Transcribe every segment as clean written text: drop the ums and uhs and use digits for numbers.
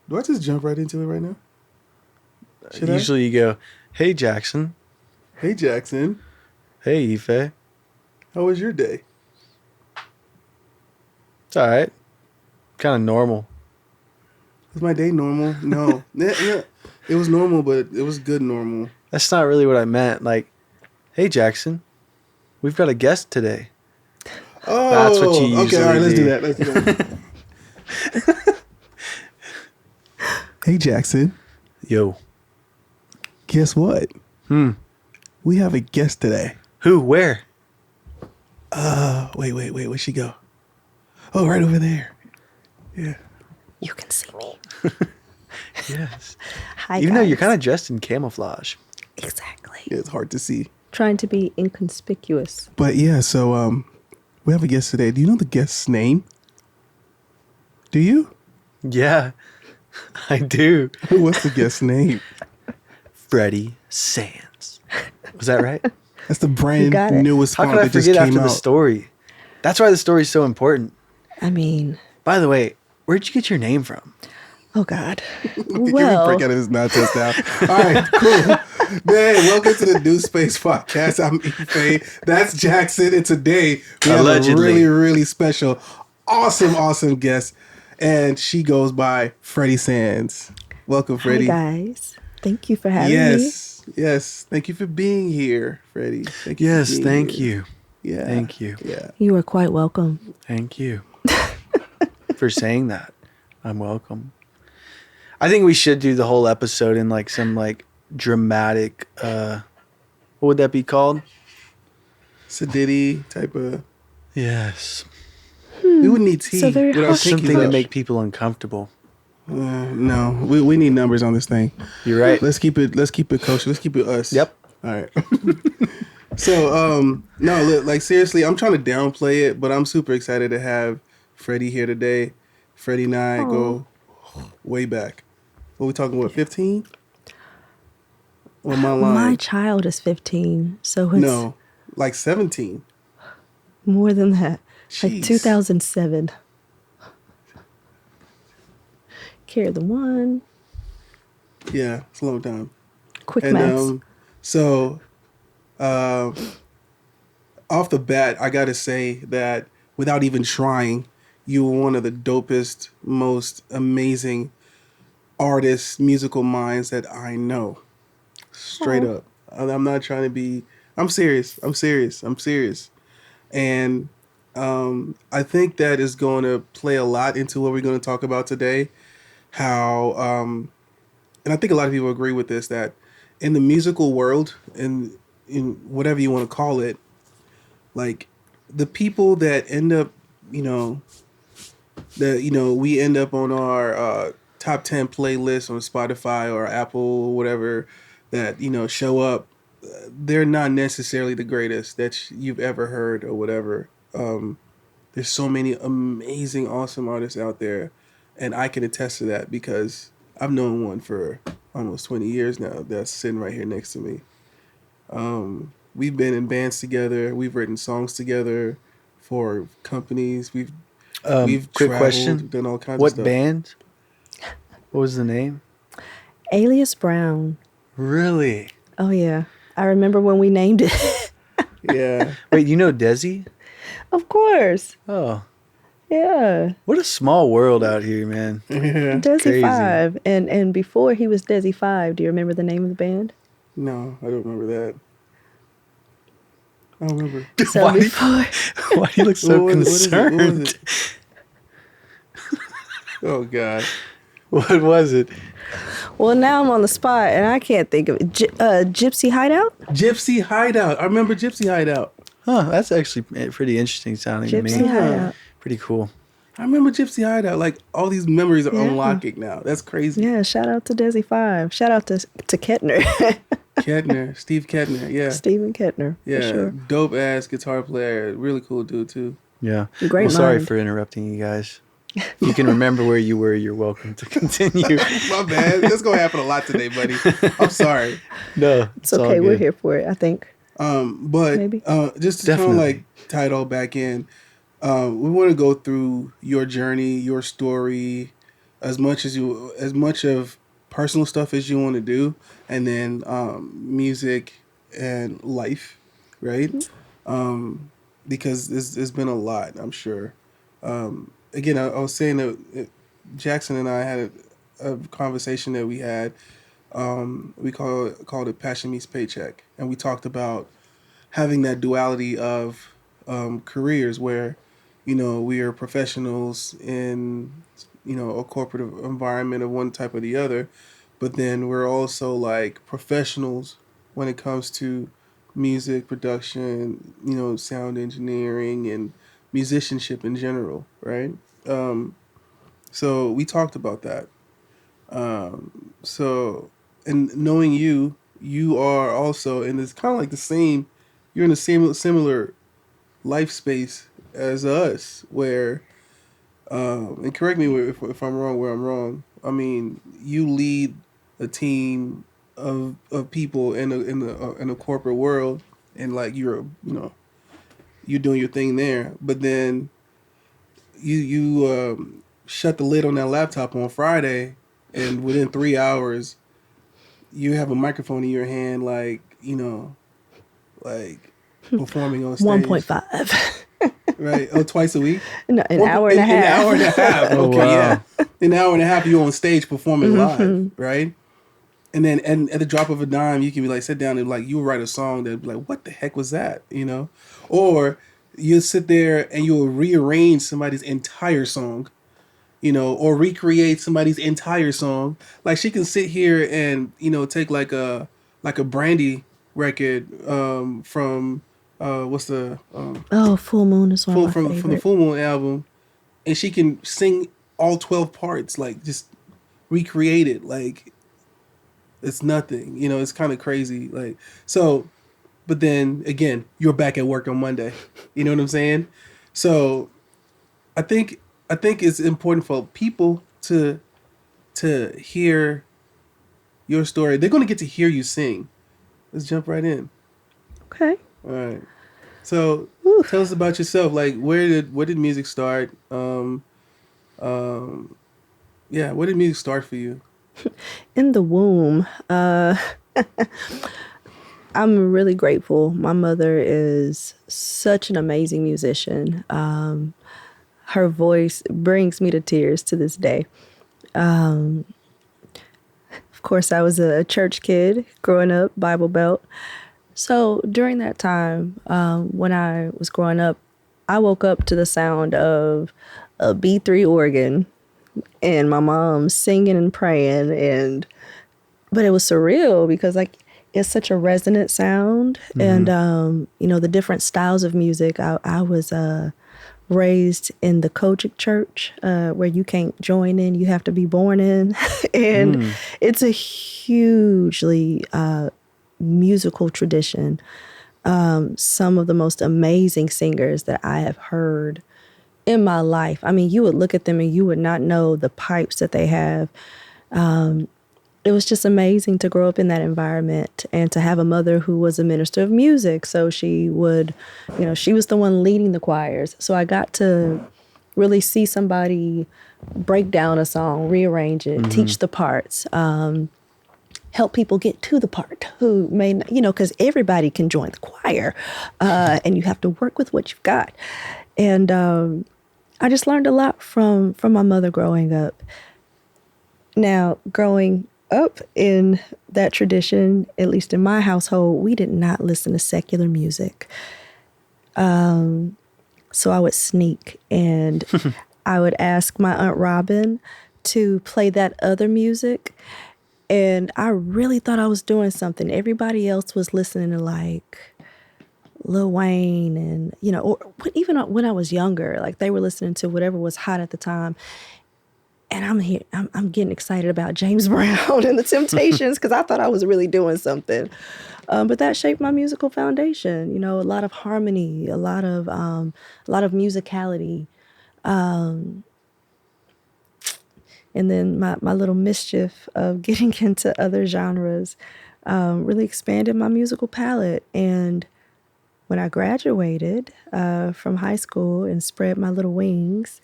Do I just jump right into it right now? Should Usually you go, hey, Jackson. Hey, Jackson. Hey, Ife. How was your day? It's all right. Kind of normal. Was my day normal? No. Yeah, it was normal, but it was good normal. That's not really what I meant. Like, hey, Jackson, we've got a guest today. That's what you Oh, okay. usually All right, let's do do. that. Let's do that. Hey, Jackson. Yo. Guess what? We have a guest today. Who? Where? Wait. Where'd she go? Oh, right over there. Yeah. You can see me. Yes. Hi, Even though you're guys. kind of dressed in camouflage. Exactly. Yeah, it's hard to see. Trying to be inconspicuous. But yeah, so we have a guest today. Do you know the guest's name? Do you? Yeah, I do. What's the guest's name? Freddy Sans. Was that right? That's the You brand got it. newest How font could I that just forget came after out. the story? That's why the story's so important. I mean, By the way, where'd you get your name from? oh God. Can we Well, break out of this nonsense now? All right, cool. Man, welcome to the New Space Podcast. I'm Ife. That's Jackson. And today we have a Allegedly. really, really special, awesome guest. And she goes by Freddy Sans. Welcome, hi Freddy. guys. Thank you for having me. Yes. Thank you for being here, Freddie. Thank you. for Yes, being thank here. you. Yeah. Thank you. Yeah. You are quite welcome. Thank you for saying that. I'm welcome. I think we should do the whole episode in like some like dramatic what would that be called? Sedity type of. Yes. We would need tea So very with our harsh. pinkies Something to up. make people uncomfortable. No, we need numbers on this thing. You're right. Let's keep it kosher. Let's keep it us. Yep. All right. So no, look, like seriously, I'm trying to downplay it, but I'm super excited to have Freddie here today. Freddie and I go way back. What we talking about? 15? Or am I lying? My child is 15, so it's No, like 17. more than that. Like Jeez. 2007. Carry the one. Yeah, it's a long time. Quick And maths. so off the bat, I gotta say that without even trying, you were one of the dopest, most amazing artists, musical minds that I know. Straight Aw. up. I'm not trying to be. I'm serious. And I think that is going to play a lot into what we're going to talk about today. How, and I think a lot of people agree with this, that in the musical world, in whatever you want to call it, like the people that end up, we end up on our top 10 playlists on Spotify or Apple or whatever that, show up, they're not necessarily the greatest that you've ever heard or whatever. There's so many amazing, awesome artists out there. And I can attest to that because I've known one for almost 20 years now that's sitting right here next to me. We've been in bands together. We've written songs together for companies. We've Quick traveled, question. done all kinds of What stuff. band? What was the name? Alias Brown. Really? Oh, yeah. I remember when we named it. Yeah. Wait, you know Desi? Of course. Oh, Yeah. what a small world out here, man. Yeah. Desi Crazy. 5. And before he was Desi 5, do you remember the name of the band? No, I don't remember that. I don't remember. So Why? before Why do you look so What was it? What was concerned? it? Oh, God. What was it? well, now I'm on the spot and I can't think of it. Gypsy Hideout? Gypsy Hideout. I remember Gypsy Hideout. Huh, that's actually pretty interesting sounding to Gypsy me. Hideout. Pretty cool. I remember Gypsy Hideout. Like, all these memories are Yeah. unlocking now. That's crazy. Yeah, shout out to Desi 5. Shout out to Kettner. Kettner. Steve Kettner. Yeah. Stephen Kettner. Yeah. For sure. Dope ass guitar player. Really cool dude, too. Yeah. Great well, sorry mind. for interrupting you guys. If you can remember where you were, you're welcome to continue. My bad. That's going to happen a lot today, buddy. I'm sorry. No, It's okay. We're here for it, I think. But Maybe. just to kind of Definitely. like tie it all back in, we want to go through your journey, your story, as much of personal stuff as you want to do, and then music and life, right? Because it's been a lot, I'm sure. Again, I was saying that Jackson and I had a conversation that we had. We called it Passion Meets Paycheck, and we talked about having that duality of careers where, we are professionals in, a corporate environment of one type or the other, but then we're also like professionals when it comes to music production, sound engineering and musicianship in general, right? Um, so we talked about that. So, and knowing you, you are also, and it's kind of like the same. You're in the same similar life space as us, where, and correct me if I'm wrong, where I'm wrong. I mean, you lead a team of people in a corporate world, and like you're doing your thing there, but then you shut the lid on that laptop on Friday, and within 3 hours you have a microphone in your hand, like performing on stage, 1.5. right? Oh, twice a week. No, an One hour and a in an half. hour and a half. Oh Okay, yeah, wow. in an hour and a half you're on stage performing live, right? And then and at the drop of a dime, you can be like, sit down and like you write a song that be like, what the heck was that, Or you sit there and you'll rearrange somebody's entire song, or recreate somebody's entire song. Like she can sit here and take like a Brandy record from what's the Oh, Full Moon is one of full my from the favorite. Full Moon album, and she can sing all 12 parts, like just recreate it like it's nothing. It's kind of crazy. Like so, but then again, you're back at work on Monday. You know what I'm saying? So I think I think it's important for people to hear your story. They're going to get to hear you sing. Let's jump right in. Okay. All right. So Whew. tell us about yourself. Like, where did music start? Um, yeah, where did music start for you? In the womb. I'm really grateful. My mother is such an amazing musician. Her voice brings me to tears to this day. Of course, I was a church kid growing up, Bible Belt. So during that time, when I was growing up, I woke up to the sound of a B3 organ and my mom singing and praying, but it was surreal because like it's such a resonant sound, and Mm-hmm. the different styles of music. I was raised in the Kojic church, where you can't join in, you have to be born in. And Mm. it's a hugely musical tradition. Some of the most amazing singers that I have heard in my life. I mean, you would look at them and you would not know the pipes that they have. It was just amazing to grow up in that environment and to have a mother who was a minister of music. So she would, she was the one leading the choirs. So I got to really see somebody break down a song, rearrange it, Mm-hmm. teach the parts, help people get to the part who may, because everybody can join the choir, and you have to work with what you've got. And I just learned a lot from my mother growing up. Now, growing up in that tradition, at least in my household, we did not listen to secular music. So I would sneak and I would ask my Aunt Robin to play that other music. And I really thought I was doing something. Everybody else was listening to like Lil Wayne and, or even when I was younger, like they were listening to whatever was hot at the time. And I'm here, I'm getting excited about James Brown and the Temptations because I thought I was really doing something. But that shaped my musical foundation. A lot of harmony, a lot of musicality, and then my little mischief of getting into other genres really expanded my musical palette. And when I graduated from high school and spread my little wings,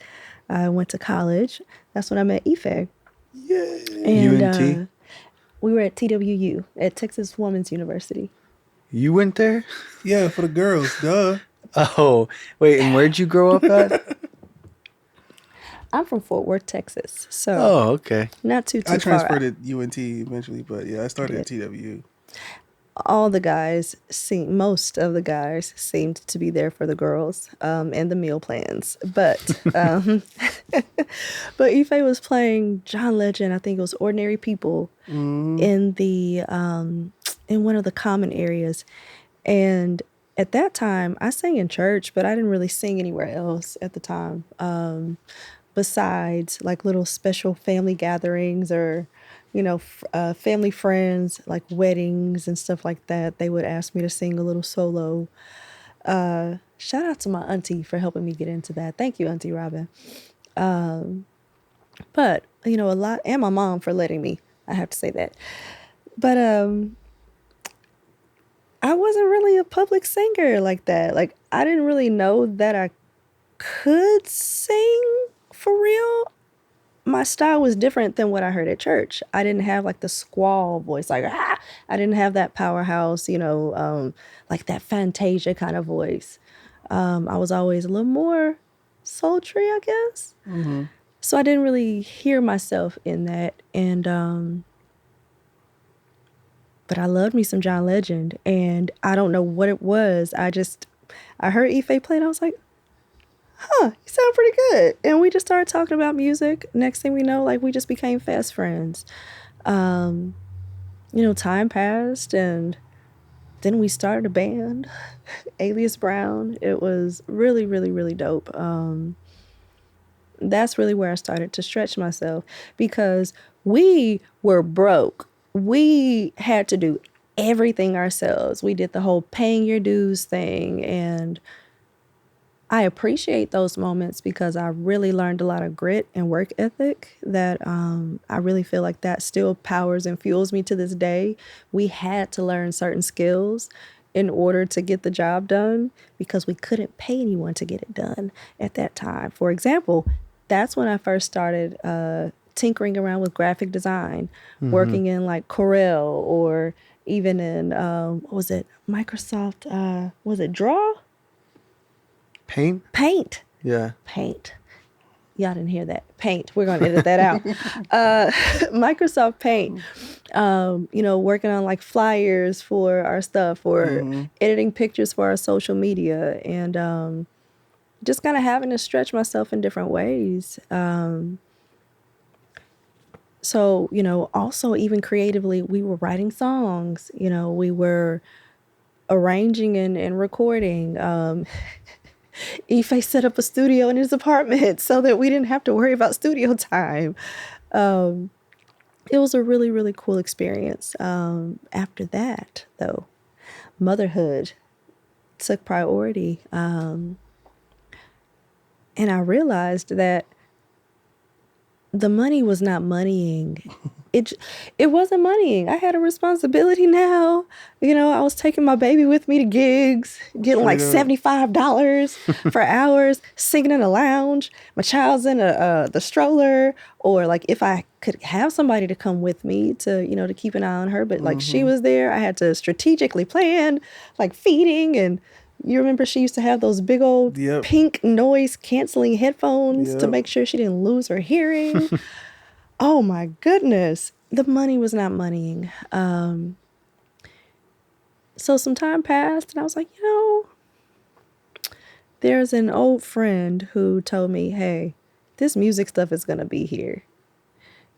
I went to college. That's when I met Ife. And UNT? we were at TWU, at Texas Women's University. You went there? Yeah, for the girls, duh. Oh, wait, and where'd you grow up at? I'm from Fort Worth, Texas, so Oh, okay. not too I far out. transferred at UNT eventually, but yeah, I started at TWU. All the guys most of the guys seemed to be there for the girls and the meal plans, but but Ife was playing John Legend. I think it was Ordinary People in the in one of the common areas, and at that time I sang in church, but I didn't really sing anywhere else at the time, besides like little special family gatherings or family friends, like weddings and stuff like that. They would ask me to sing a little solo. Shout out to my auntie for helping me get into that. Thank you, Auntie Robin. But a lot, and my mom for letting me. I have to say that. But I wasn't really a public singer like that. Like, I didn't really know that I could sing for real. My style was different than what I heard at church. I didn't have like the squall voice, like, ah! I didn't have that powerhouse, like that Fantasia kind of voice. I was always a little more sultry, I guess. So I didn't really hear myself in that. And but I loved me some John Legend, and I don't know what it was. I heard Ife play, and I was like, huh, you sound pretty good. And we just started talking about music. Next thing we know, like, we just became fast friends. Time passed, and then we started a band, Alias Brown. It was really, really, really dope. That's really where I started to stretch myself, because we were broke. We had to do everything ourselves. We did the whole paying your dues thing, and I appreciate those moments because I really learned a lot of grit and work ethic that I really feel like that still powers and fuels me to this day. We had to learn certain skills in order to get the job done because we couldn't pay anyone to get it done at that time. For example, that's when I first started tinkering around with graphic design, working in like Corel or even in, what was it, Microsoft, was it Draw? Paint? Paint. Yeah. Paint. Y'all didn't hear that. Paint. We're going to edit that out. Microsoft Paint. Working on like flyers for our stuff or editing pictures for our social media, and just kind of having to stretch myself in different ways. So, also even creatively, we were writing songs, we were arranging and recording. Ife set up a studio in his apartment so that we didn't have to worry about studio time. It was a really, really cool experience. After that, though, motherhood took priority. And I realized that the money was not moneying. It wasn't moneying. I had a responsibility now. I was taking my baby with me to gigs, getting like $75 for hours, singing in a lounge. My child's in the stroller, or like if I could have somebody to come with me to keep an eye on her, but like she was there, I had to strategically plan like feeding. And you remember she used to have those big old pink noise canceling headphones to make sure she didn't lose her hearing. Oh my goodness. The money was not moneying. So some time passed and I was like, there's an old friend who told me, hey, this music stuff is going to be here.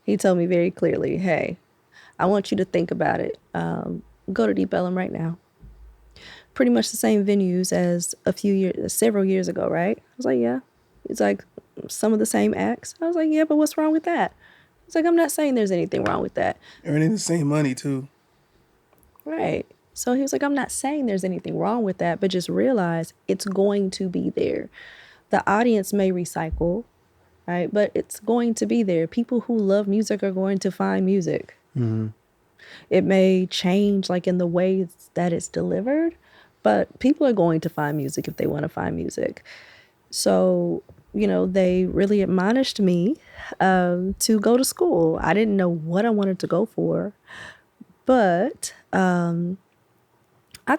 He told me very clearly, hey, I want you to think about it. Go to Deep Ellum right now. Pretty much the same venues as several years ago, right? I was like, yeah. It's like some of the same acts. I was like, yeah, but what's wrong with that? It's like, I'm not saying there's anything wrong with that. Earning the same money too. Right. So he was like, I'm not saying there's anything wrong with that, but just realize it's going to be there. The audience may recycle, right? But it's going to be there. People who love music are going to find music. It may change like in the ways that it's delivered, But people are going to find music if they want to find music. So, they really admonished me to go to school. I didn't know what I wanted to go for, but I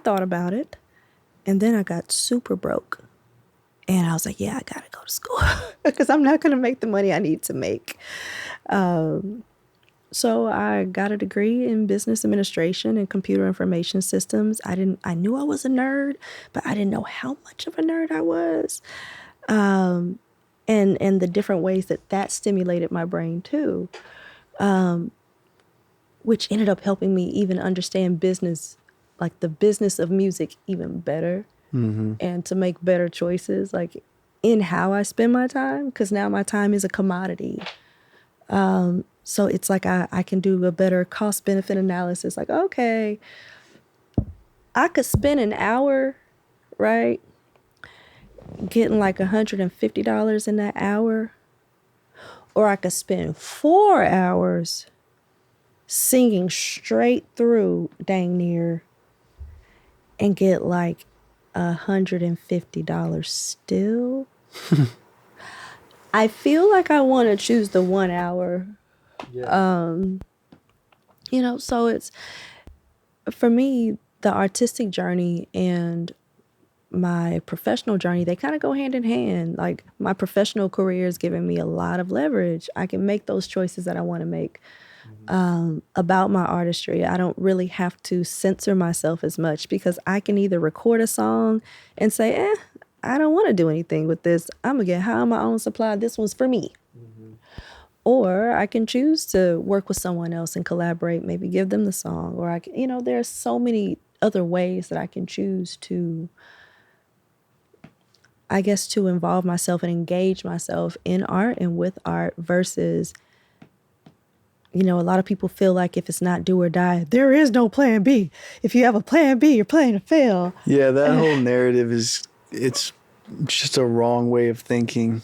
thought about it. And then I got super broke. And I was like, yeah, I got to go to school because I'm not going to make the money I need to make. So I got a degree in business administration and computer information systems. I knew I was a nerd, but I didn't know how much of a nerd I was. And the different ways that stimulated my brain too, which ended up helping me even understand business, like the business of music even better, and to make better choices, like in how I spend my time, because now my time is a commodity. So it's like I can do a better cost benefit analysis. Like, okay, I could spend an hour, right, getting like $150 in that hour, or I could spend 4 hours singing straight through dang near and get like $150 still. I feel like I want to choose the 1 hour. Yeah. So it's, for me, the artistic journey and my professional journey, they kind of go hand in hand. Like, my professional career has given me a lot of leverage. I can make those choices that I want to make about my artistry. I don't really have to censor myself as much because I can either record a song and say, I don't want to do anything with this. I'm going to get high on my own supply. This one's for me. Or I can choose to work with someone else and collaborate, maybe give them the song. Or I can, there are so many other ways that I can choose to, I guess, to involve myself and engage myself in art and with art versus, a lot of people feel like if it's not do or die, there is no plan B. If you have a plan B, you're planning to fail. Yeah, that whole narrative it's just a wrong way of thinking.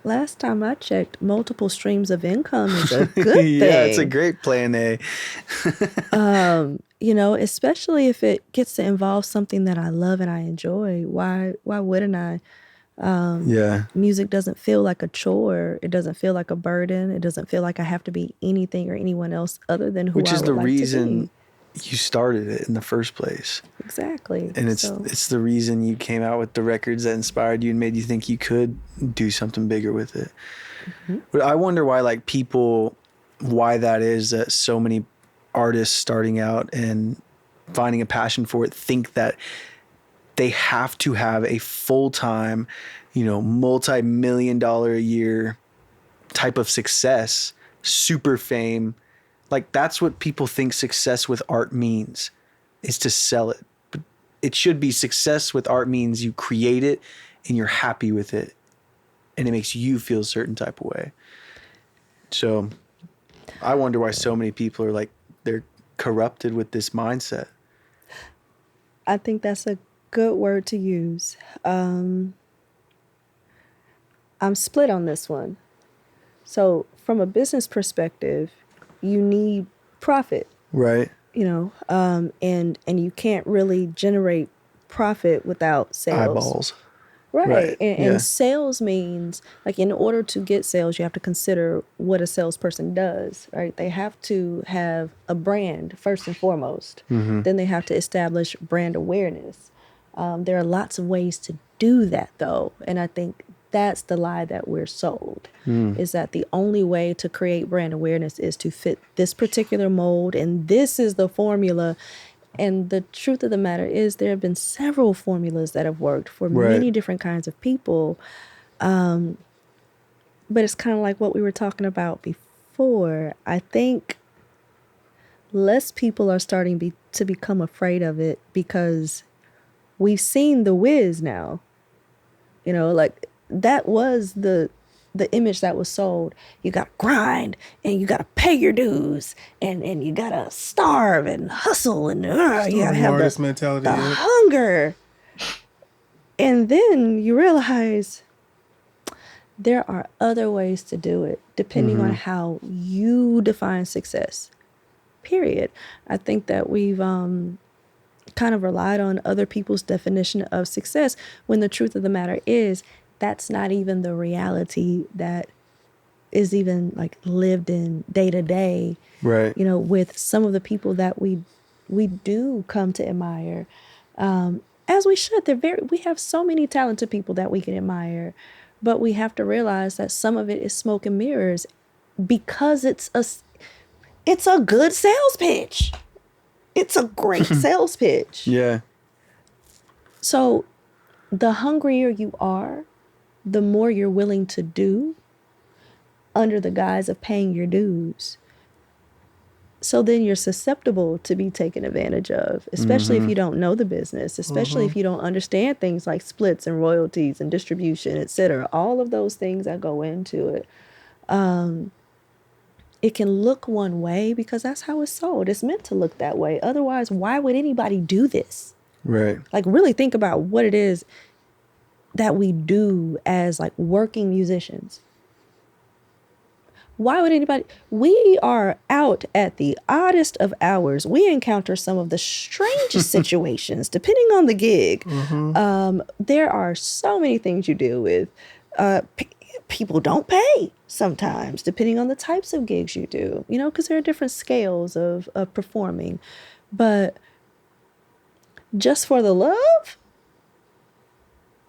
Last time I checked, multiple streams of income is a good thing. Yeah, it's a great plan A. Especially if it gets to involve something that I love and I enjoy. Why wouldn't I? Yeah. Music doesn't feel like a chore. It doesn't feel like a burden. It doesn't feel like I have to be anything or anyone else other than who I would like to be. Which is the reason you started it in the first place. Exactly. And it's the reason you came out with the records that inspired you and made you think you could do something bigger with it. Mm-hmm. But I wonder why why that is, that so many artists starting out and finding a passion for it think that they have to have a full-time, multi-million-dollar a year type of success, super fame. Like, that's what people think success with art means, is to sell it. But it should be success with art means you create it and you're happy with it and it makes you feel a certain type of way. So I wonder why so many people are they're corrupted with this mindset. I think that's a good word to use. I'm split on this one. So from a business perspective, you need profit, right? And you can't really generate profit without sales. Eyeballs. Right. And sales means, like, in order to get sales, you have to consider what a salesperson does, right? They have to have a brand first and foremost. Mm-hmm. Then they have to establish brand awareness. There are lots of ways to do that, though. And I think that's the lie that we're sold, is that the only way to create brand awareness is to fit this particular mold. And this is the formula. And the truth of the matter is there have been several formulas that have worked for many different kinds of people. But it's kind of like what we were talking about before. I think less people are starting to become afraid of it because we've seen The Wiz now. Like, that was the image that was sold. You got to grind and you got to pay your dues and you got to starve and hustle and you got to have the hunger. And then you realize there are other ways to do it depending on how you define success. Period. I think that we've kind of relied on other people's definition of success, when the truth of the matter is that's not even the reality that is even like lived in day to day, Right. with some of the people that we do come to admire, as we should. We have so many talented people that we can admire, but we have to realize that some of it is smoke and mirrors, because it's a good sales pitch. It's a great sales pitch. Yeah. So the hungrier you are, the more you're willing to do under the guise of paying your dues. So then you're susceptible to be taken advantage of, especially if you don't know the business, especially if you don't understand things like splits and royalties and distribution, et cetera. All of those things that go into it. It can look one way because that's how it's sold. It's meant to look that way. Otherwise, why would anybody do this? Right. Like, really think about what it is that we do as like working musicians. Why would anybody? We are out at the oddest of hours. We encounter some of the strangest situations depending on the gig. There are so many things you deal with. People don't pay sometimes, depending on the types of gigs you do, because there are different scales of performing. But just for the love,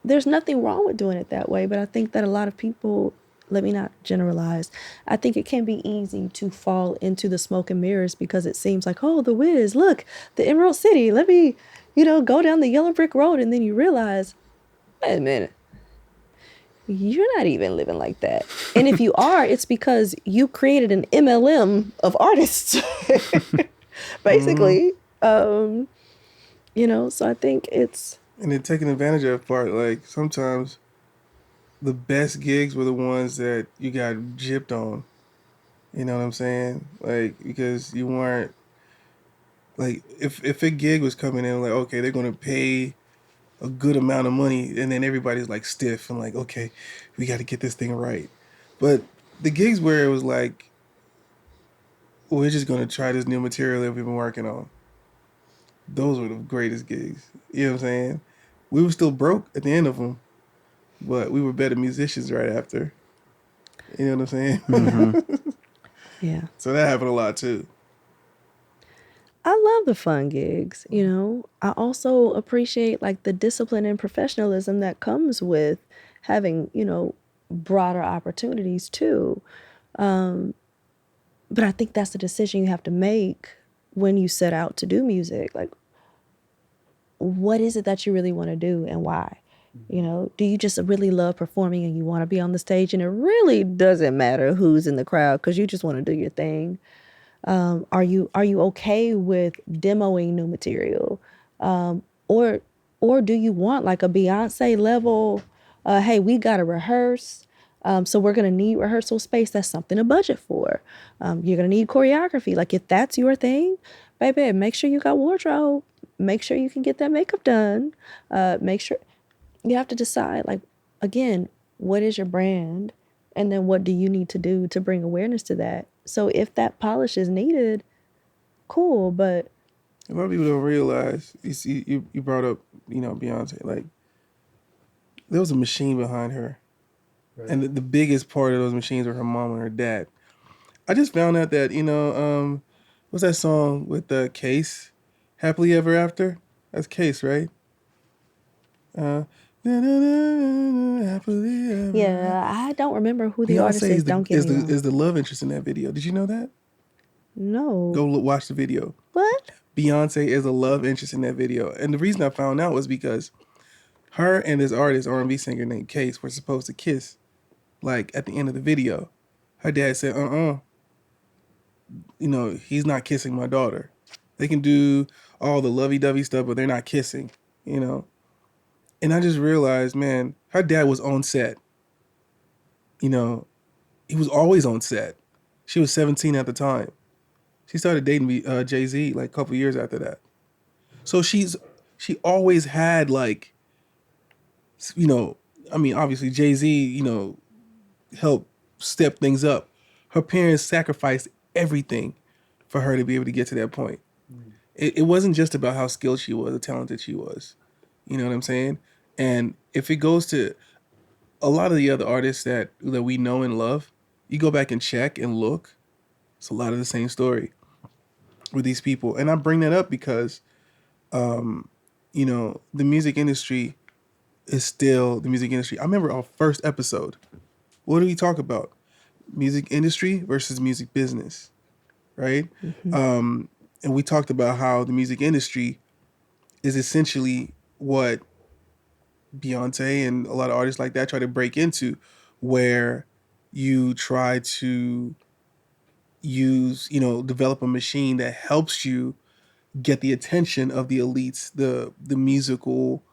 there's nothing wrong with doing it that way. But I think that a lot of people, let me not generalize, I think it can be easy to fall into the smoke and mirrors because it seems like, oh, the Wiz, look, the Emerald City, let me, go down the yellow brick road. And then you realize, wait a minute, you're not even living like that. And if you are, it's because you created an MLM of artists, basically. So I think it's... And then taking advantage of that part, like sometimes the best gigs were the ones that you got gypped on. You know what I'm saying? Like, because you weren't, like, if a gig was coming in, like, okay, they're going to pay a good amount of money, and then everybody's like stiff and like, okay, we got to get this thing right. But the gigs where it was like, we're just going to try this new material that we've been working on, those were the greatest gigs. You know what I'm saying? We were still broke at the end of them, but we were better musicians right after. You know what I'm saying? Yeah. So that happened a lot too. I love the fun gigs, I also appreciate like the discipline and professionalism that comes with having, broader opportunities too. But I think that's the decision you have to make when you set out to do music. Like, what is it that you really want to do and why? Do you just really love performing and you want to be on the stage and it really doesn't matter who's in the crowd because you just want to do your thing? Are you okay with demoing new material? Or do you want like a Beyonce level, hey, we got to rehearse. So we're going to need rehearsal space. That's something to budget for. You're going to need choreography. Like if that's your thing, baby, make sure you got wardrobe. Make sure you can get that makeup done. Make sure you have to decide, like, again, what is your brand? And then what do you need to do to bring awareness to that? So if that polish is needed, cool. But A lot of people don't realize. You see, you brought up, Beyonce. Like, there was a machine behind her, right. And the biggest part of those machines were her mom and her dad. I just found out that what's that song with the Case, "Happily Ever After"? That's Case, right? Happily ever. yeah, I don't remember who the Beyonce artist is. Don't get me wrong. is the love interest in that video. Did you know that? No. Go watch the video. What? Beyonce is a love interest in that video, and the reason I found out was because her and this artist, R&B singer named Case, were supposed to kiss, like at the end of the video. Her dad said, he's not kissing my daughter. They can do all the lovey-dovey stuff, but they're not kissing, And I just realized, man, her dad was on set. He was always on set. She was 17 at the time. She started dating Jay-Z like a couple years after that. So she always had like, obviously Jay-Z, helped step things up. Her parents sacrificed everything for her to be able to get to that point. it wasn't just about how skilled she was, how talented she was. You know what I'm saying? And if it goes to a lot of the other artists that we know and love, you go back and check and look, it's a lot of the same story with these people. And I bring that up because, the music industry is still the music industry. I remember our first episode. What do we talk about? Music industry versus music business, right? And we talked about how the music industry is essentially what Beyonce and a lot of artists like that try to break into, where you try to develop a machine that helps you get the attention of the elites, the musical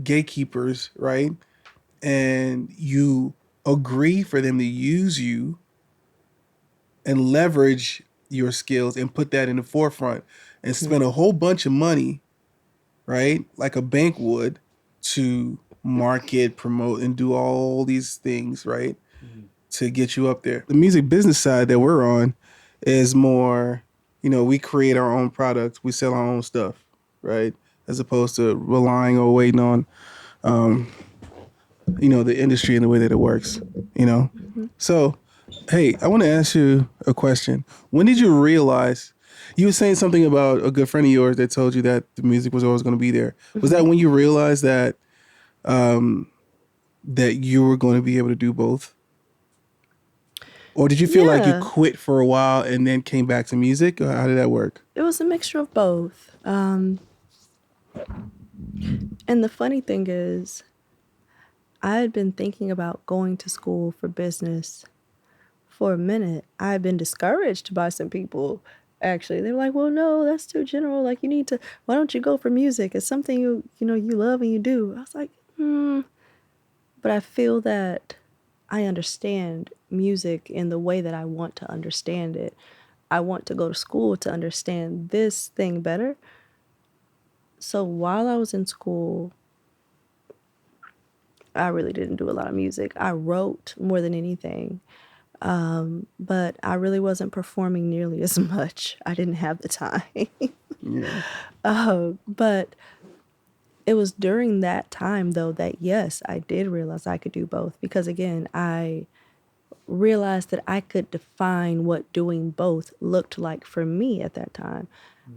gatekeepers, right? And you agree for them to use you and leverage your skills and put that in the forefront and spend a whole bunch of money, right? Like a bank would, to market, promote, and do all these things, right? To get you up there. The music business side that we're on is more, we create our own products, we sell our own stuff, right? As opposed to relying or waiting on, the industry and the way that it works, you know? So, hey, I want to ask you a question. When did you realize you were saying something about a good friend of yours that told you that the music was always going to be there? Was that when you realized that you were going to be able to do both? Or did you feel like you Yeah, quit for a while and then came back to music? Or how did that work? it was a mixture of both. And the funny thing is, I had been thinking about going to school for business for a minute. I had been discouraged by some people. Actually, they were like, "Well, no, that's too general. Like, you need to. Why don't you go for music? It's something you love and you do." I was like, but I feel that I understand music in the way that I want to understand it. I want to go to school to understand this thing better. So while I was in school, I really didn't do a lot of music. I wrote more than anything, but I really wasn't performing nearly as much. I didn't have the time. Yeah. But it was during that time, though, that yes, I did realize I could do both. Because again, I realized that I could define what doing both looked like for me at that time.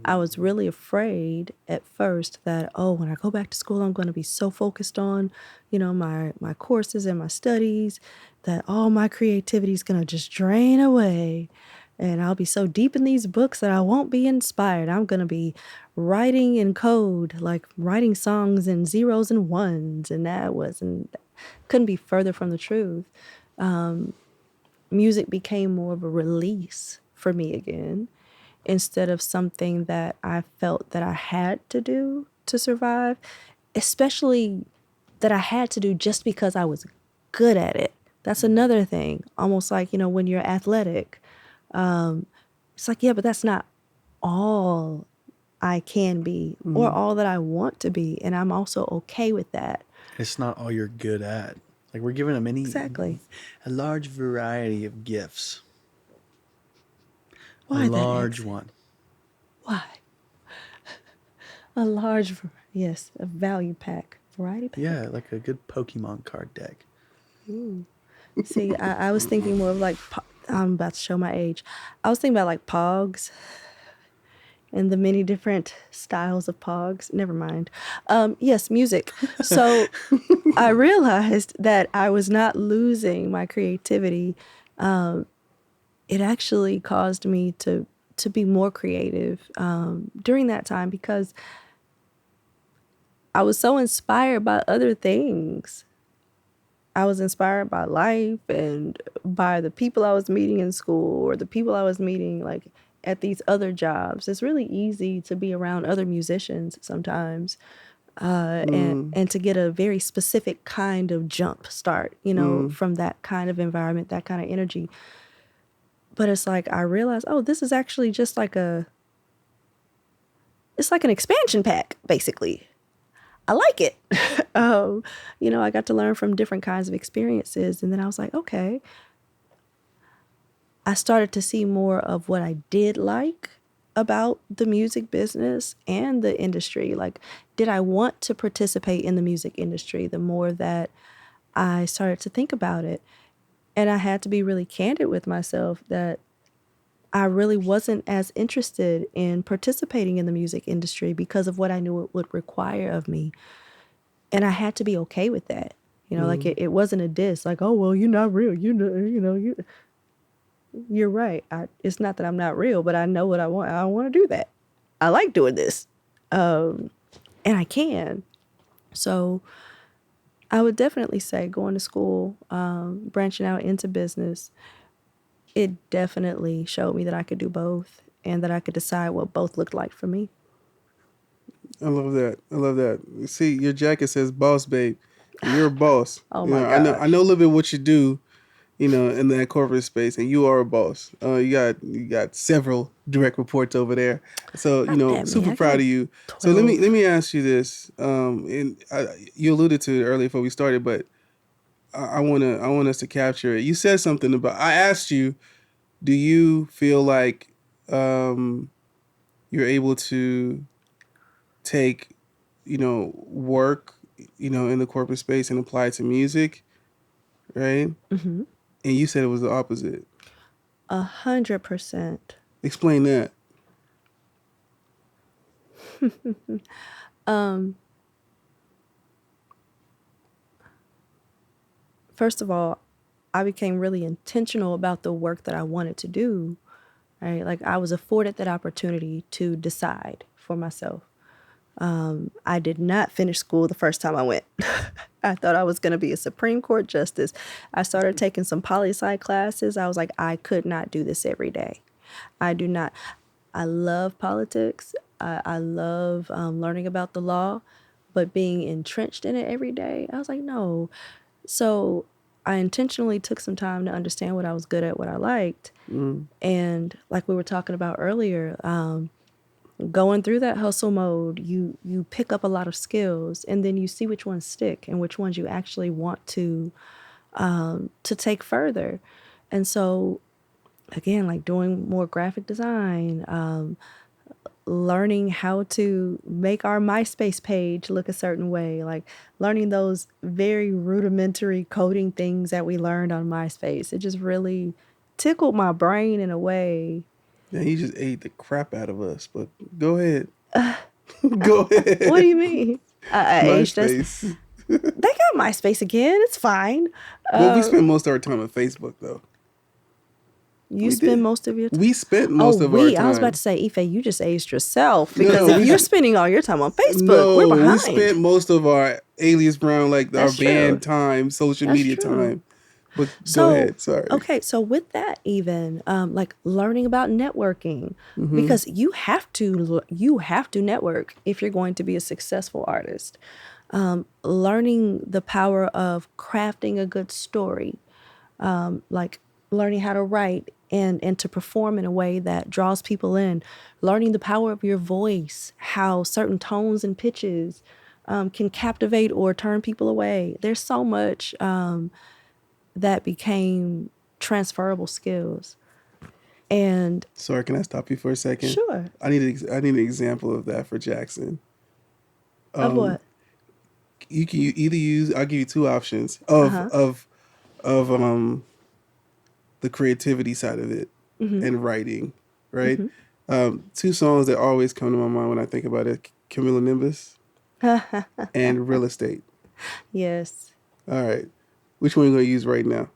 I was really afraid at first that, oh, when I go back to school, I'm going to be so focused on, my courses and my studies that all my creativity is going to just drain away. And I'll be so deep in these books that I won't be inspired. I'm going to be writing in code, like writing songs in zeros and ones. And couldn't be further from the truth. Music became more of a release for me again, instead of something that I felt that I had to do to survive, especially that I had to do just because I was good at it. That's another thing. Almost like, when you're athletic, it's like, yeah, but that's not all I can be or all that I want to be. And I'm also okay with that. It's not all you're good at. Like we're giving them Exactly. a large variety of gifts. A Why that large accent? one. Why? A large, yes, a value pack, variety pack. Yeah, like a good Pokemon card deck. See, I was thinking more of like, I'm about to show my age. I was thinking about like Pogs and the many different styles of Pogs. Never mind. Yes, music. So I realized that I was not losing my creativity. It actually caused me to be more creative during that time because I was so inspired by other things. I was inspired by life and by the people I was meeting in school or the people I was meeting like at these other jobs. It's really easy to be around other musicians sometimes, and to get a very specific kind of jump start, from that kind of environment, that kind of energy. But it's like I realized, oh, this is actually just like it's like an expansion pack, basically. I like it. I got to learn from different kinds of experiences. And then I was like, okay, I started to see more of what I did like about the music business and the industry. Like, did I want to participate in the music industry? The more that I started to think about it. And I had to be really candid with myself that I really wasn't as interested in participating in the music industry because of what I knew it would require of me. And I had to be okay with that. You know, like it wasn't a diss, like, oh, well, you're not real. You're right. It's not that I'm not real, but I know what I want. I want to do that. I like doing this. And I can. So I would definitely say going to school, branching out into business, it definitely showed me that I could do both and that I could decide what both looked like for me. I love that. I love that. See, your jacket says "boss babe." You're a boss. Oh You my know, I know gosh. a little bit what you do. You know, in that corporate space, and you are a boss. You got several direct reports over there. So Not that many. super I got proud like of you. So let 12. me ask you this. And you alluded to it earlier before we started, but I want us to capture it. You said something about. I asked you, do you feel like um, you're able to take, work, in the corporate space and apply it to music, right? And you said it was the opposite. 100%. Explain that. First of all, I became really intentional about the work that I wanted to do, right? Like I was afforded that opportunity to decide for myself. I did not finish school the first time I went. I thought I was going to be a Supreme Court justice. I started taking some poli sci classes. I was like, I could not do this every day. I do not. I love politics. I love learning about the law, but being entrenched in it every day, I was like, no. So I intentionally took some time to understand what I was good at, what I liked. And like we were talking about earlier, going through that hustle mode, you pick up a lot of skills, and then you see which ones stick and which ones you actually want to take further. And so again, like doing more graphic design, learning how to make our MySpace page look a certain way, like learning those very rudimentary coding things that we learned on MySpace. It just really tickled my brain in a way. Yeah, he just ate the crap out of us. But go ahead. Go What do ahead. you mean? I aged us. MySpace. They got MySpace again. It's fine. Well, we spent most of our time on Facebook, though. You We spend did. most of your time. We spent Oh, most of our I was about to time. say, Ife, you just aged yourself No, because no, if you're spending all your time on Facebook, we're no, we behind. spent most of our Alias Brown, like our That's true. band time, social That's media true. time. But go So, ahead. Sorry. okay, so with that, even like learning about networking, Mm-hmm. because you have to network if you're going to be a successful artist. Learning the power of crafting a good story, like learning how to write and to perform in a way that draws people in, learning the power of your voice, how certain tones and pitches can captivate or turn people away. There's so much that became transferable skills. And Sorry, can I stop you for a second? sure, I need an example of that for Jackson. of Um, what? you either use. I'll give you two options Uh huh. of the creativity side of it and writing, right? Two songs that always come to my mind when I think about it: Camilla Nimbus and Real Estate. Yes. All right, which one are you gonna use right now?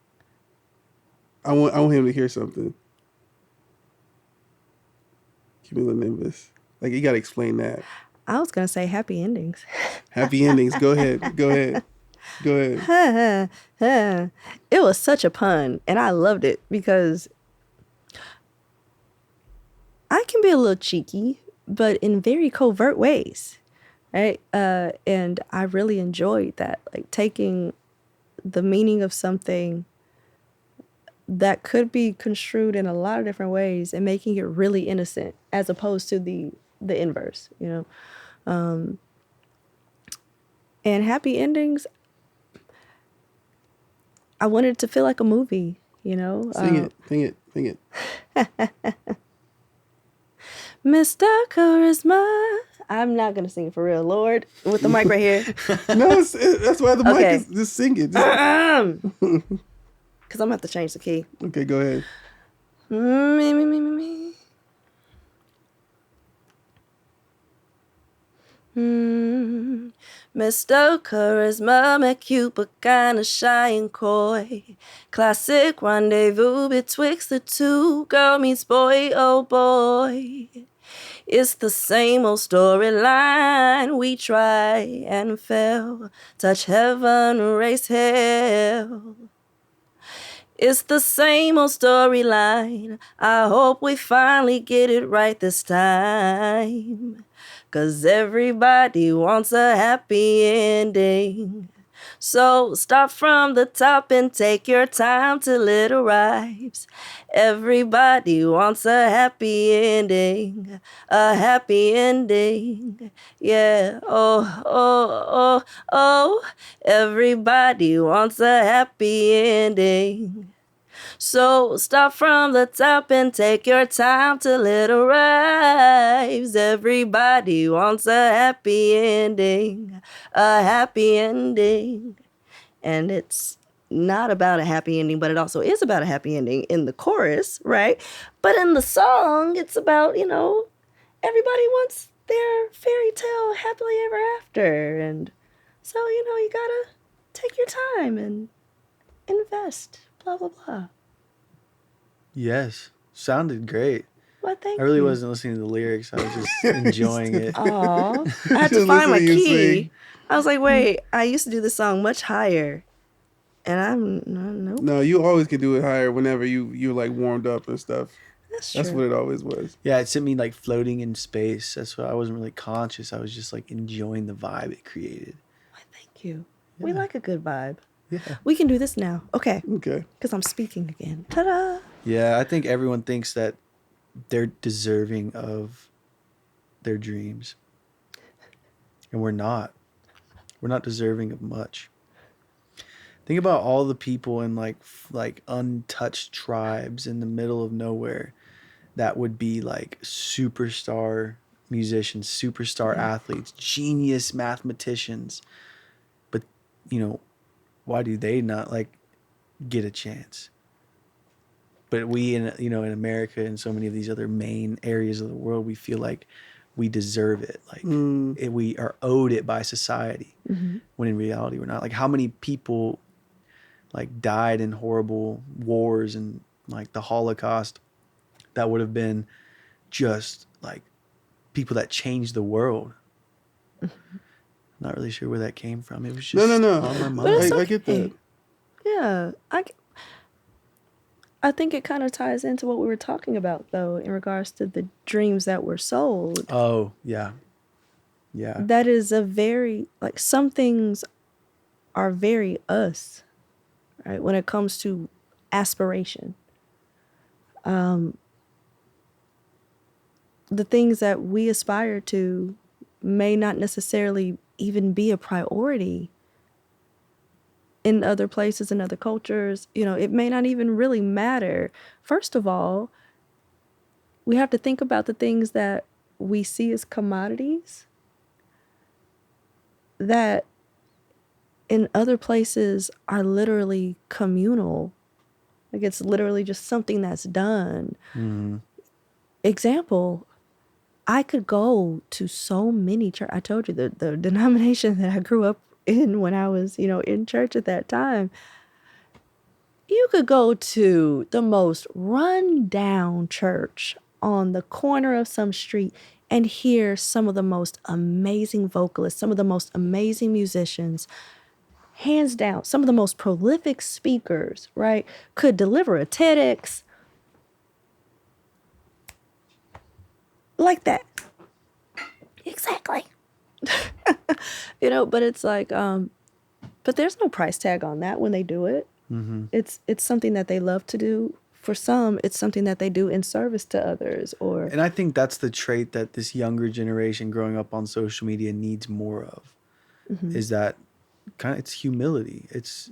I want him to hear something. Camilla Nimbus. Like you gotta explain that. I was going to say happy endings. Happy endings. Go ahead. Go ahead. Go ahead. It was such a pun, and I loved it because I can be a little cheeky, but in very covert ways, right? And I really enjoyed that, like taking the meaning of something that could be construed in a lot of different ways and making it really innocent, as opposed to the inverse, you know. And happy endings, I wanted it to feel like a movie. you know. Sing it, sing it, sing it. Mr. Charisma. I'm not gonna sing it for real, Lord, with the mic right here. No, that's why the mic Okay. is. Just sing it. Because I'm gonna have to change the key. Okay, go ahead. Me. Mr. Charisma, make you but kinda shy and coy. Classic rendezvous betwixt the two. Girl meets boy, oh boy. It's the same old storyline. We try and fail. Touch heaven, raise hell. It's the same old storyline. I hope we finally get it right this time. 'Cause everybody wants a happy ending. So start from the top and take your time till it arrives. Everybody wants a happy ending. A happy ending. Yeah. Oh. Everybody wants a happy ending. So start from the top and take your time till it arrives. Everybody wants a happy ending. A happy ending. And it's not about a happy ending, but it also is about a happy ending in the chorus, right? But in the song, it's about, everybody wants their fairy tale happily ever after. And so, you gotta take your time and invest, blah, blah, blah. Yes. Sounded great. Well, thank I really you. wasn't listening to the lyrics. I was just enjoying it. Aw. I had to Just find my listening to you key. sing. I was like, wait, I used to do this song much higher. And nope. No, you always can do it higher whenever you're like warmed up and stuff. That's That's true. what it always was. Yeah, it sent me like floating in space. That's why I wasn't really conscious. I was just like enjoying the vibe it created. Why, thank you. We like a good vibe. Yeah. We can do this now. Okay. Okay. Because I'm speaking again. Ta-da. Yeah, I think everyone thinks that they're deserving of their dreams. And we're not. We're not deserving of much. Think about all the people in like untouched tribes in the middle of nowhere that would be like superstar musicians, superstar athletes, genius mathematicians. But, why do they not like get a chance? But we in America and so many of these other main areas of the world, we feel like we deserve it. Like we are owed it by society. When in reality we're not. Like how many people like died in horrible wars and like the Holocaust that would have been just like people that changed the world. Not really sure where that came from. It was just No. on my But mind. it's I get that. Yeah. I think it kind of ties into what we were talking about, though, in regards to the dreams that were sold. Oh, yeah. Yeah. That is a very, like, some things are very us, right? When it comes to aspiration. The things that we aspire to may not necessarily even be a priority in other places, in other cultures. It may not even really matter. First of all, we have to think about the things that we see as commodities that in other places are literally communal. Like it's literally just something that's done. Example, I could go to so many church. I told you the denomination that I grew up in when I was, in church at that time. You could go to the most run-down church on the corner of some street and hear some of the most amazing vocalists, some of the most amazing musicians, hands down, some of the most prolific speakers, right? Could deliver a TEDx like that. Exactly. But it's like, but there's no price tag on that when they do it. It's something that they love to do. For some, it's something that they do in service to others. And I think that's the trait that this younger generation growing up on social media needs more of. Is that it's humility. It's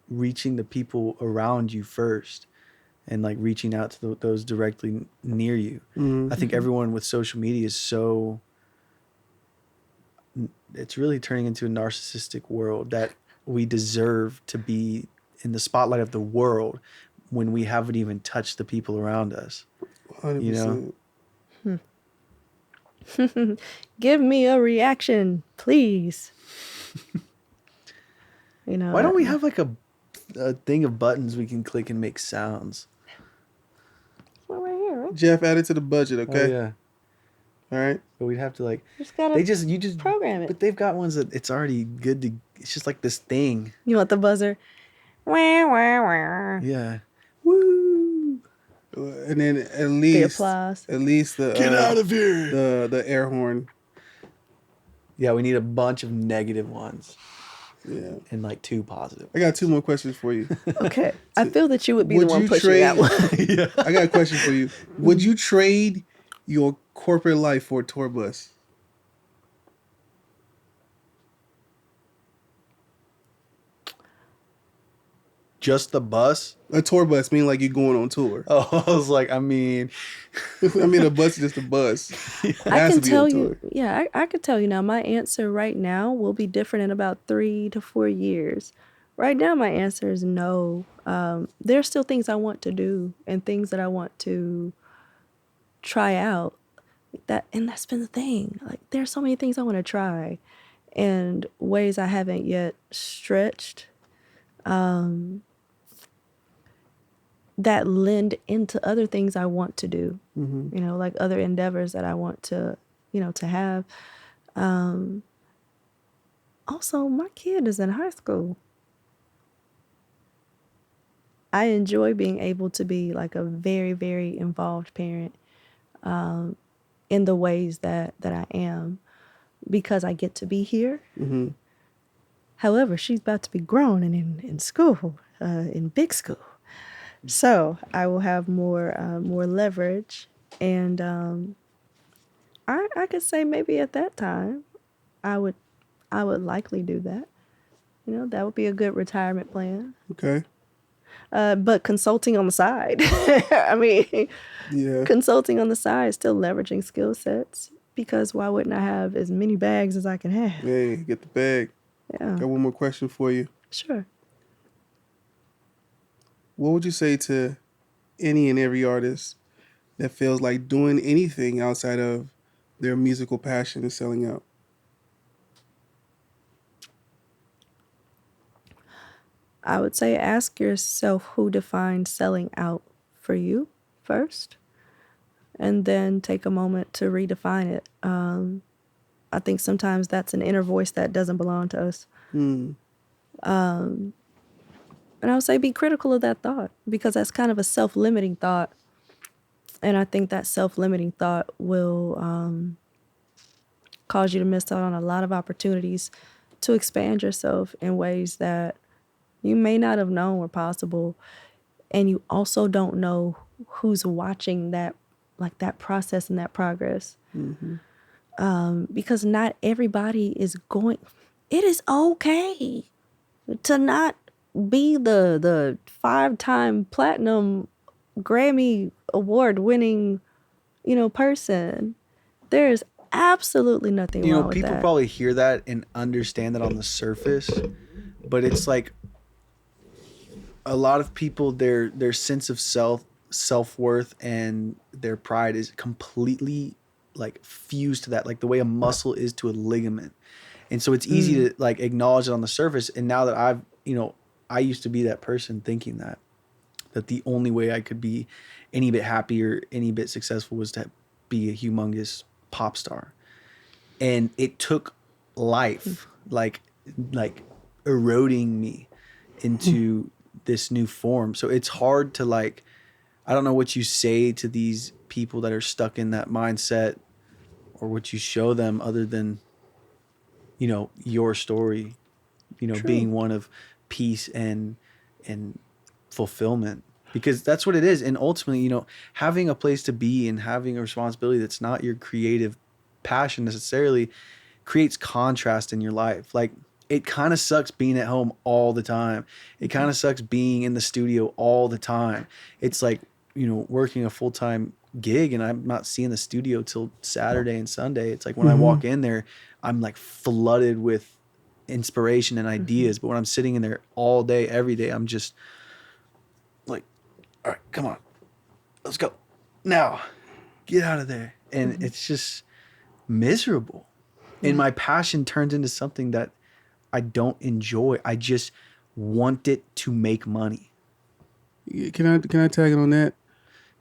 reaching the people around you first, and like reaching out to those directly near you. I think everyone with social media is so, it's really turning into a narcissistic world that we deserve to be in the spotlight of the world when we haven't even touched the people around us. 100%. Give me a reaction, please. Why don't we have like a thing of buttons we can click and make sounds? Well, right here, right? Jeff, add it to the budget, Oh okay? yeah. All right. But we'd have to like, Just gotta you just program it. But they've got ones that it's already good to. It's just like this thing. You want the buzzer? Wah, wah, wah. Yeah. Woo! And then at The least applause. the Get out of here! the air horn. Yeah, we need a bunch of negative ones Yeah. and like 2 positive. I got 2 more questions for you. Okay. I feel that you would be Would the one you pushing trade- that one. Yeah. I got a question for you. Would you trade your corporate life for a tour bus? Just the bus? A tour bus mean like you're going on tour. Oh, I was like, I mean, I mean, a bus is just a bus. It I has can to be on tell tour. you, yeah, I could tell you now. My answer right now will be different in about 3 to 4 years. Right now, my answer is no. There are still things I want to do and things that I want to try out. And that's been the thing. Like, there's so many things I want to try, and ways I haven't yet stretched. That lend into other things I want to do, like other endeavors that I want to, to have. Also, my kid is in high school. I enjoy being able to be like a very, very involved parent in the ways that I am, because I get to be here. However, she's about to be grown and in school, in big school. So I will have more leverage, and I could say maybe at that time I would likely do that. That would be a good retirement plan. Okay. But consulting on the side, I mean, Yeah. consulting on the side is still leveraging skill sets, because why wouldn't I have as many bags as I can have? Hey, get the bag. Yeah, Got one more question for you. sure. What would you say to any and every artist that feels like doing anything outside of their musical passion is selling out? I would say ask yourself who defines selling out for you first, and then take a moment to redefine it. I think sometimes that's an inner voice that doesn't belong to us. And I would say be critical of that thought, because that's kind of a self-limiting thought. And I think that self-limiting thought will cause you to miss out on a lot of opportunities to expand yourself in ways that you may not have known were possible. And you also don't know who's watching that, like that process and that progress. Because not everybody is going, it is okay to not be the 5-time platinum Grammy award winning, person. There is absolutely nothing wrong with people that. probably hear that and understand that on the surface, but it's like a lot of people, their sense of self-worth and their pride is completely like fused to that, like the way a muscle is to a ligament. And so it's easy to like acknowledge it on the surface. And now that I used to be that person thinking that the only way I could be any bit happy or any bit successful was to be a humongous pop star. And it took life like eroding me into this new form. So it's hard to like, I don't know what you say to these people that are stuck in that mindset, or what you show them other than, your story, True. being one of peace and fulfillment, because that's what it is. And ultimately, having a place to be and having a responsibility that's not your creative passion necessarily creates contrast in your life. Like it kind of sucks being at home all the time. It kind of sucks being in the studio all the time. It's like, working a full-time gig and I'm not seeing the studio till Saturday and Sunday. It's like when I walk in there, I'm like flooded with inspiration and ideas. But when I'm sitting in there all day, every day, I'm just like, all right, come on, let's go now, get out of there. And it's just miserable. And my passion turns into something that I don't enjoy. I just want it to make money. Can I tag it on that?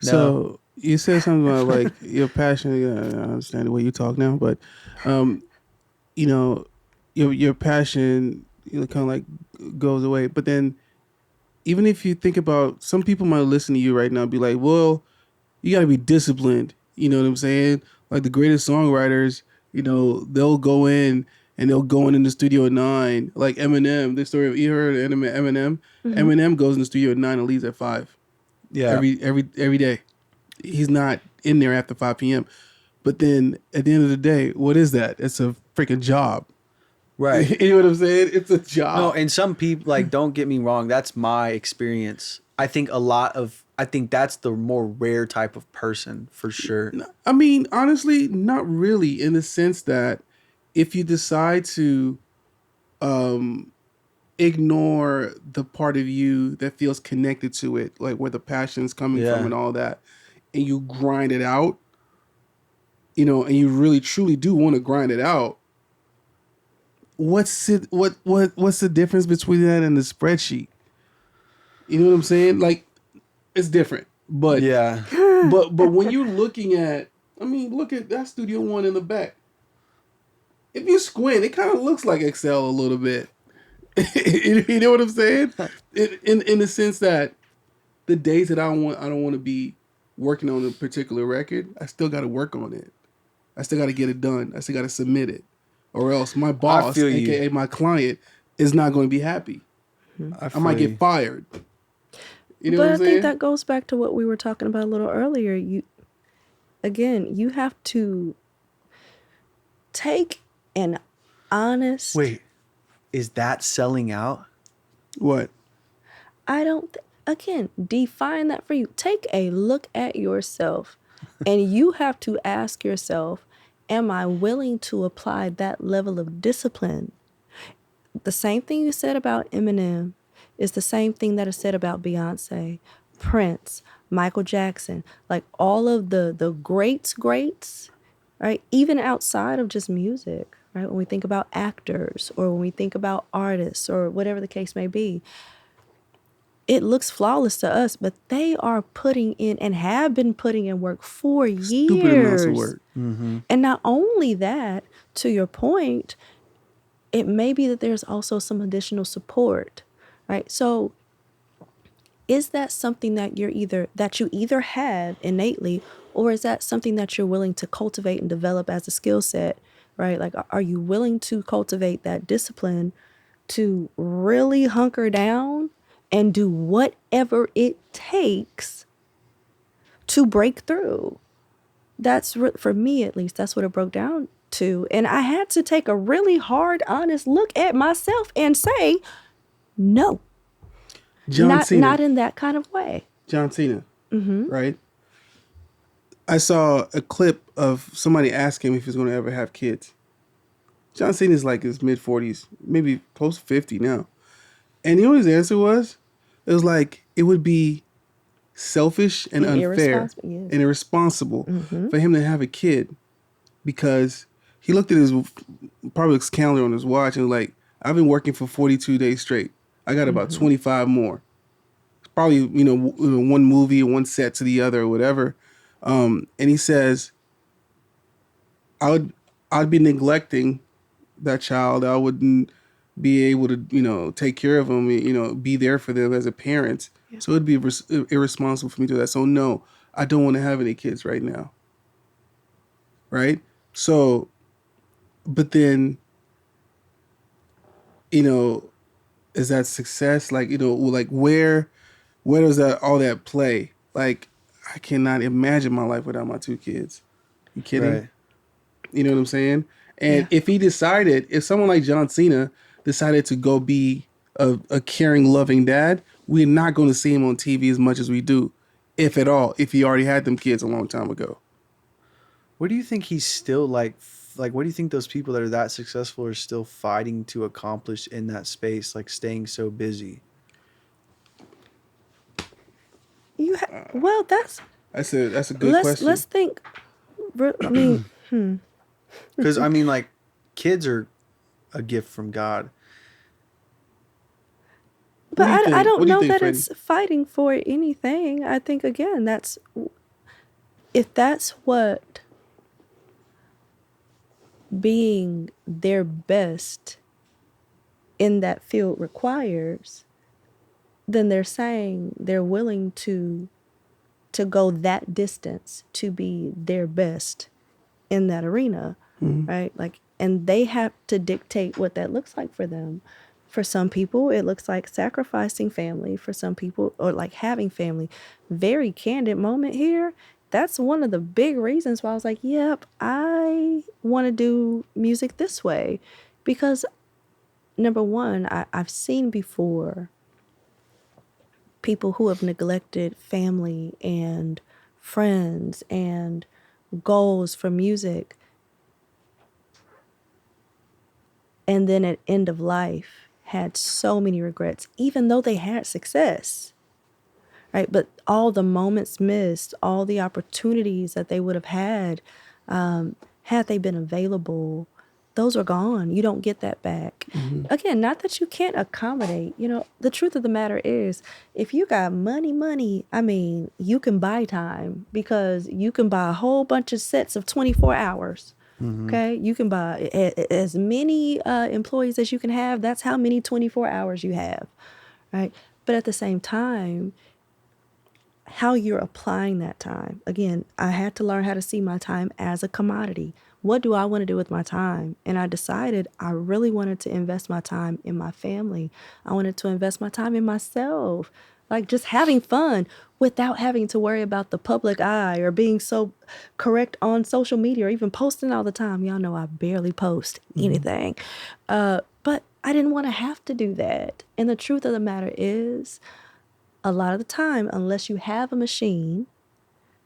No. So you said something about like your passion. Yeah, I understand the way you talk now, but you know, your passion, kind of like goes away. But then, even if you think about, some people might listen to you right now and be like, "Well, you got to be disciplined." You know what I'm saying? Like the greatest songwriters, they'll go in and they'll go in the studio at 9. Like Eminem, the story of, you heard of Eminem? Eminem goes in the studio at 9 and leaves at 5 Yeah. every day. He's not in there after 5 p.m. But then at the end of the day, what is that? It's a freaking job. Right. You know what I'm saying? It's a job. No, and some people, like, don't get me wrong, that's my experience. I think that's the more rare type of person for sure. I mean, honestly, not really, in the sense that if you decide to ignore the part of you that feels connected to it, like where the passion's coming Yeah. from and all that, and you grind it out, and you really truly do want to grind it out, what's the difference between that and the spreadsheet? You know what I'm saying? Like, it's different. But Yeah. but when you're looking at, I mean, look at that Studio One in the back. If you squint, it kind of looks like Excel a little bit. You know what I'm saying? In the sense that the days that I don't want to be working on a particular record, I still got to work on it. I still got to get it done. I still got to submit it, or else my boss, feel you. aka my client, is not going to be happy. I might get fired. You know But what I I'm saying? think that goes back to what we were talking about a little earlier. You have to take an honest. Wait, is that selling out? What? I don't. Again, define that for you. Take a look at yourself, and you have to ask yourself, am I willing to apply that level of discipline? The same thing you said about Eminem is the same thing that is said about Beyonce, Prince, Michael Jackson, like all of the greats, right? Even outside of just music, right? When we think about actors or when we think about artists or whatever the case may be, it looks flawless to us, but they are putting in and have been putting in work for Stupid amounts of years. work. And not only that, to your point, it may be that there's also some additional support, right? So is that something that you either have innately, or is that something that you're willing to cultivate and develop as a skill set, right? Like, are you willing to cultivate that discipline to really hunker down and do whatever it takes to break through? That's for me, at least, that's what it broke down to. And I had to take a really hard, honest look at myself and say, no, not in that kind of way. John Cena, right? I saw a clip of somebody ask him if he's going to ever have kids. John Cena's like his mid-40s, maybe close to 50 now. And you know what his answer was? It was like, it would be selfish and unfair and irresponsible for him to have a kid, because he looked at his probably his calendar on his watch and was like, I've been working for 42 days straight. I got about 25 more. Probably, one movie, one set to the other or whatever. And he says, I'd be neglecting that child. I wouldn't be able to, take care of them, be there for them as a parent. Yeah. So it'd be irresponsible for me to do that. So no, I don't want to have any kids right now. Right? So, but then, is that success? Like, like where does all that play? Like, I cannot imagine my life without my 2 kids. You kidding? Right. You know what I'm saying? And if someone like John Cena decided to go be a caring, loving dad, we're not going to see him on TV as much as we do, if at all, if he already had them kids a long time ago. What do you think he's still like what do you think those people that are that successful are still fighting to accomplish in that space, like staying so busy? Well, That's a good question. let's think. I mean, Because I mean, like, kids are a gift from God. but What do you think? I don't What do you know think, that Freddie? it's fighting for anything. I think again, if that's what being their best in that field requires, then they're saying they're willing to go that distance to be their best in that arena, right? Like, and they have to dictate what that looks like for them. For some people, it looks like sacrificing family. For some people, or like having family. Very candid moment here. That's one of the big reasons why I was like, yep, I want to do music this way. Because number one, I've seen before people who have neglected family and friends and goals for music, and then at end of life had so many regrets, even though they had success, right? But all the moments missed, all the opportunities that they would have had, had they been available, those are gone. You don't get that back. Again, not that you can't accommodate. The truth of the matter is, if you got money, I mean, you can buy time, because you can buy a whole bunch of sets of 24 hours. Okay, you can buy as many employees as you can have. That's how many 24 hours you have, right? But at the same time, how you're applying that time. Again, I had to learn how to see my time as a commodity. What do I want to do with my time? And I decided I really wanted to invest my time in my family. I wanted to invest my time in myself, like just having fun without having to worry about the public eye or being so correct on social media or even posting all the time. Y'all know I barely post anything. But I didn't want to have to do that. And the truth of the matter is, a lot of the time, unless you have a machine,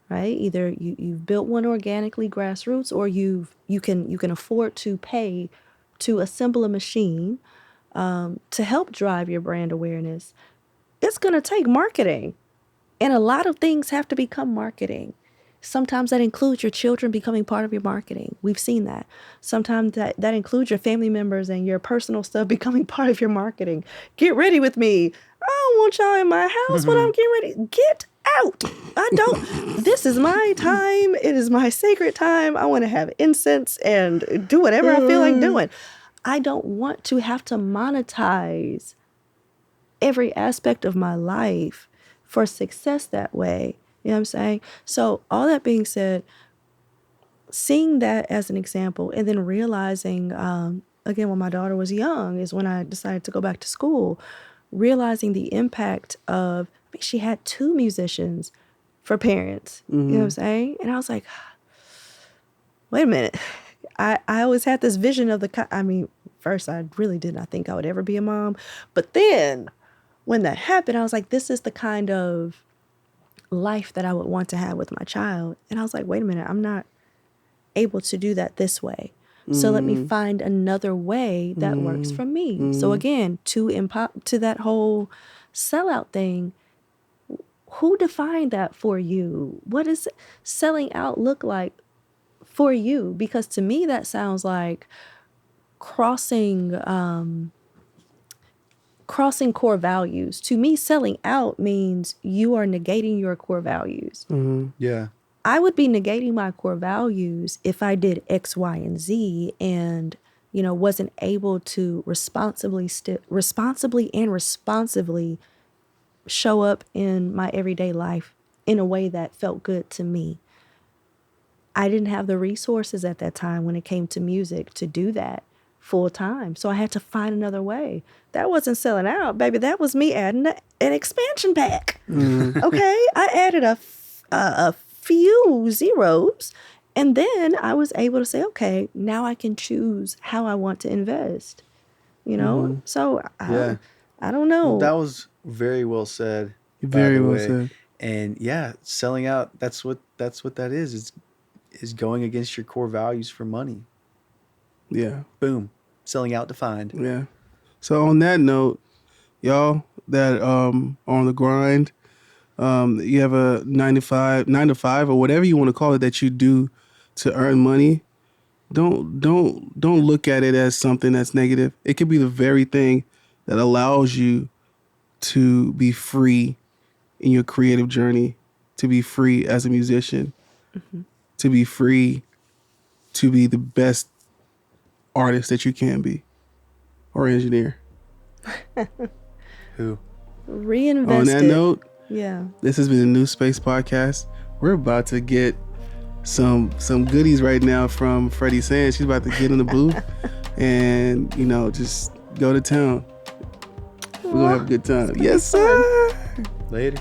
right? Either you've built one organically grassroots, or you can afford to pay to assemble a machine to help drive your brand awareness. It's going to take marketing. And a lot of things have to become marketing. Sometimes that includes your children becoming part of your marketing. We've seen that. Sometimes that includes your family members and your personal stuff becoming part of your marketing. Get ready with me. I don't want y'all in my house when I'm getting ready. Get out. I don't. This is my time. It is my sacred time. I want to have incense and do whatever I feel like doing. I don't want to have to monetize every aspect of my life for success that way. You know what I'm saying? So all that being said, seeing that as an example, and then realizing, again, when my daughter was young is when I decided to go back to school, realizing the impact of, she had 2 musicians for parents. You know what I'm saying? And I was like, wait a minute. I always had this vision of first I really did not think I would ever be a mom. But then when that happened, I was like, this is the kind of life that I would want to have with my child. And I was like, wait a minute, I'm not able to do that this way. So let me find another way that works for me. So again, to that whole sellout thing, who defined that for you? What does selling out look like for you? Because to me, that sounds like crossing core values. To me, selling out means you are negating your core values. Yeah. I would be negating my core values if I did X, Y, and Z and, wasn't able to responsibly and responsively show up in my everyday life in a way that felt good to me. I didn't have the resources at that time when it came to music to do that full time. So I had to find another way. That wasn't selling out, baby. That was me adding an expansion pack. Okay. I added a few zeros, and then I was able to say, okay, now I can choose how I want to invest. you know? So Yeah. I don't know. That was very well said. By Very the well way. said. And yeah, selling out, that's what that is. Is going against your core values for money. Yeah. Boom. Selling out defined. Yeah. So on that note, y'all that are on the grind, you have a 9 to 5 or whatever you want to call it that you do to earn money. Don't look at it as something that's negative. It could be the very thing that allows you to be free in your creative journey, to be free as a musician, to be free to be the best artist that you can be or engineer. Who? On Reinvest that it. note, Yeah. this has been the New Space Podcast. We're about to get some goodies right now from Freddy Sans. She's about to get in the booth and, just go to town. We're going to have a good time. Yes, sir. Later.